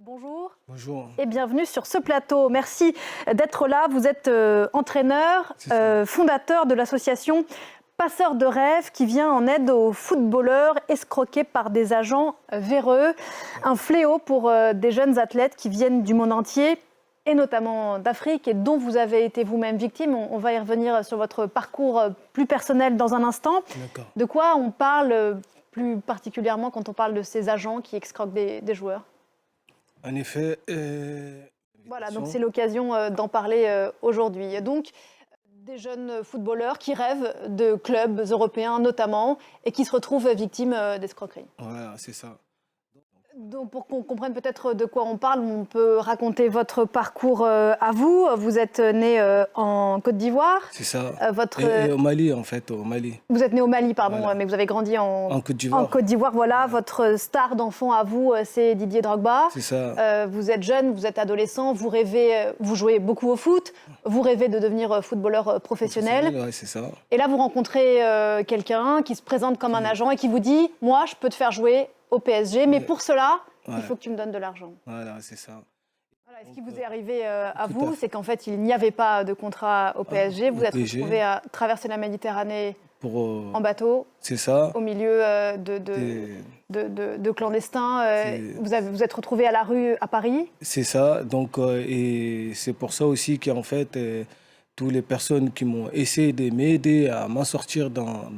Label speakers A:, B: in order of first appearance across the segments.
A: Bonjour.
B: Bonjour.
A: Et bienvenue sur ce plateau. Merci d'être là. Vous êtes entraîneur, fondateur de l'association Passeurs de rêves qui vient en aide aux footballeurs escroqués par des agents véreux. Un fléau pour des jeunes athlètes qui viennent du monde entier et notamment d'Afrique et dont vous avez été vous-même victime. On va y revenir sur votre parcours plus personnel dans un instant. De quoi on parle plus particulièrement quand on parle de ces agents qui escroquent des joueurs ?
B: En effet,
A: voilà, donc c'est l'occasion d'en parler aujourd'hui. Donc, des jeunes footballeurs qui rêvent de clubs européens notamment et qui se retrouvent victimes d'escroqueries.
B: Voilà, c'est ça.
A: Donc, pour qu'on comprenne peut-être de quoi on parle, on peut raconter votre parcours à vous. Vous êtes né en Côte d'Ivoire.
B: C'est ça.
A: Et
B: au Mali, en fait, au Mali.
A: Vous êtes né au Mali, pardon,
B: Voilà.
A: mais vous avez grandi en
B: Côte d'Ivoire.
A: En Côte d'Ivoire, voilà. Votre star d'enfant à vous, c'est Didier Drogba.
B: C'est ça.
A: Vous êtes jeune, vous êtes adolescent, vous rêvez, vous jouez beaucoup au foot, vous rêvez de devenir footballeur professionnel.
B: Ouais, c'est ça.
A: Et là, vous rencontrez quelqu'un qui se présente comme un agent et qui vous dit « Moi, je peux te faire jouer au PSG, mais pour cela, il faut que tu me donnes de l'argent. »
B: Voilà, c'est ça.
A: Voilà, ce qui vous est arrivé à vous, c'est qu'en fait, il n'y avait pas de contrat au PSG. Vous êtes retrouvé à traverser la Méditerranée en bateau.
B: C'est ça.
A: Au milieu de clandestins. Vous êtes retrouvé à la rue à Paris.
B: C'est ça. Donc, et c'est pour ça aussi qu'en fait, toutes les personnes qui m'ont essayé de m'aider à m'en sortir dans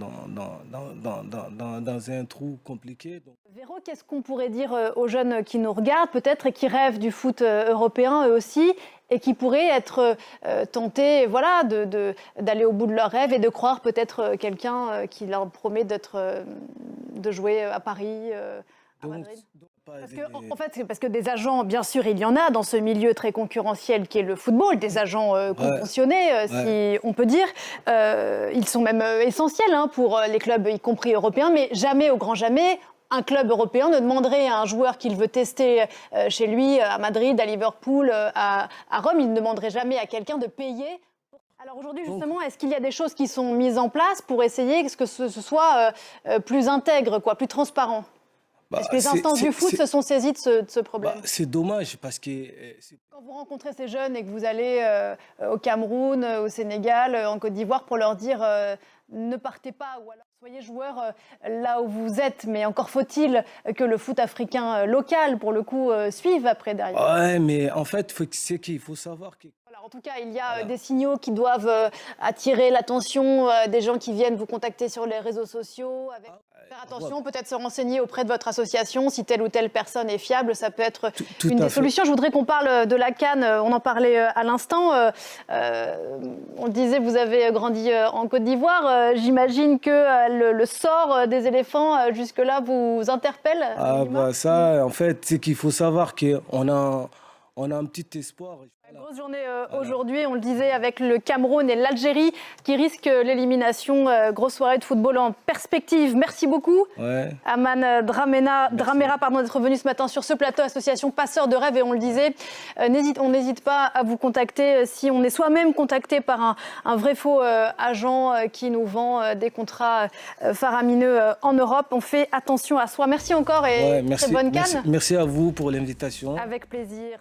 B: un trou compliqué.
A: Véro, qu'est-ce qu'on pourrait dire aux jeunes qui nous regardent peut-être et qui rêvent du foot européen eux aussi et qui pourraient être tentés voilà, d'aller au bout de leurs rêves et de croire peut-être quelqu'un qui leur promet de jouer à Paris, à Madrid? Parce que des agents, bien sûr, il y en a dans ce milieu très concurrentiel qui est le football, des agents conventionnés, si on peut dire. Ils sont même essentiels pour les clubs, y compris européens, mais jamais, au grand jamais, un club européen ne demanderait à un joueur qu'il veut tester chez lui, à Madrid, à Liverpool, à Rome, il ne demanderait jamais à quelqu'un de payer. Alors aujourd'hui, justement, est-ce qu'il y a des choses qui sont mises en place pour essayer que ce soit plus intègre, plus transparent ? Est-ce que les instances du foot se sont saisies de ce problème ?
B: C'est dommage parce que...
A: Quand vous rencontrez ces jeunes et que vous allez au Cameroun, au Sénégal, en Côte d'Ivoire pour leur dire ne partez pas ou alors soyez joueurs là où vous êtes, mais encore faut-il que le foot africain local, pour le coup, suive après derrière.
B: Ouais, mais en fait, c'est qu'il faut savoir que...
A: Voilà, en tout cas, il y a des signaux qui doivent attirer l'attention des gens qui viennent vous contacter sur les réseaux sociaux. Faire attention, peut-être se renseigner auprès de votre association si telle ou telle personne est fiable, ça peut être une des solutions. Je voudrais qu'on parle de la CAN, on en parlait à l'instant. On le disait, vous avez grandi en Côte d'Ivoire. J'imagine que le sort des éléphants jusque-là vous interpelle.
B: Ça, en fait, c'est qu'il faut savoir qu'on a un petit espoir.
A: Grosse journée aujourd'hui, on le disait, avec le Cameroun et l'Algérie qui risquent l'élimination. Grosse soirée de football en perspective. Merci beaucoup, Aman Dramera, d'être venu ce matin sur ce plateau, association Passeurs de rêves. Et on le disait, on n'hésite pas à vous contacter si on est soi-même contacté par un vrai faux agent qui nous vend des contrats faramineux en Europe. On fait attention à soi. Merci encore et très bonne CAN.
B: Merci à vous pour l'invitation.
A: Avec plaisir.